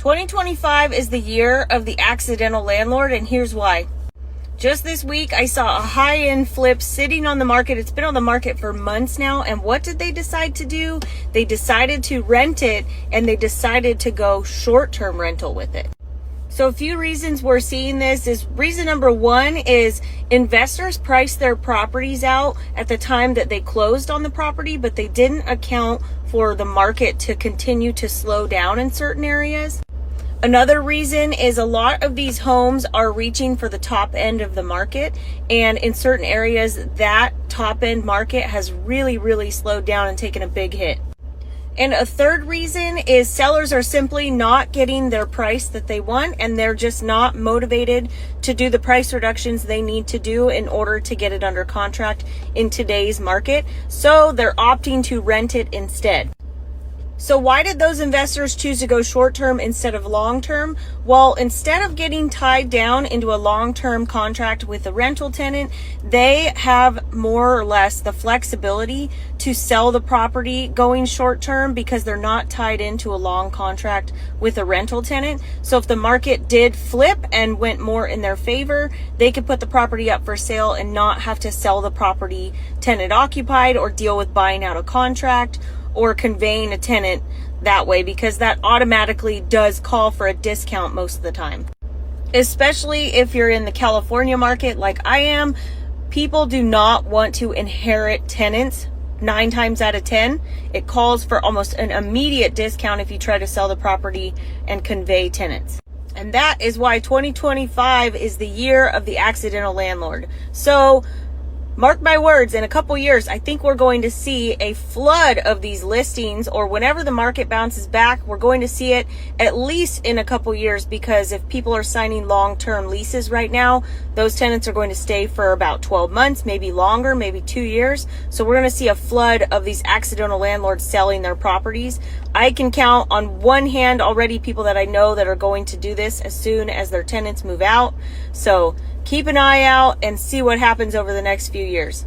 2025 is the year of the accidental landlord, and here's why. Just this week, I saw a high-end flip sitting on the market. It's been on the market for months now, and what did they decide to do? They decided to rent it, and they decided to go short-term rental with it. So a few reasons we're seeing this is reason number one is investors priced their properties out at the time that they closed on the property, but they didn't account for the market to continue to slow down in certain areas. Another reason is a lot of these homes are reaching for the top end of the market, and in certain areas that top end market has really slowed down and taken a big hit. And a third reason is sellers are simply not getting their price that they want, and they're just not motivated to do the price reductions they need to do in order to get it under contract in today's market. So they're opting to rent it instead. So why did those investors choose to go short-term instead of long-term? Well, instead of getting tied down into a long-term contract with a rental tenant, they have more or less the flexibility to sell the property going short-term because they're not tied into a long contract with a rental tenant. So if the market did flip and went more in their favor, they could put the property up for sale and not have to sell the property tenant occupied or deal with buying out a contract or conveying a tenant that way, because that automatically does call for a discount most of the time. Especially if you're in the California market like I am, people do not want to inherit tenants 9 times out of 10. It calls for almost an immediate discount if you try to sell the property and convey tenants. And that is why 2025 is the year of the accidental landlord. So mark my words, in a couple years, I think we're going to see a flood of these listings, or whenever the market bounces back, we're going to see it at least in a couple years, because if people are signing long-term leases right now, those tenants are going to stay for about 12 months, maybe longer, maybe 2 years. So we're going to see a flood of these accidental landlords selling their properties. I can count on one hand already people that I know that are going to do this as soon as their tenants move out. So keep an eye out and see what happens over the next few years.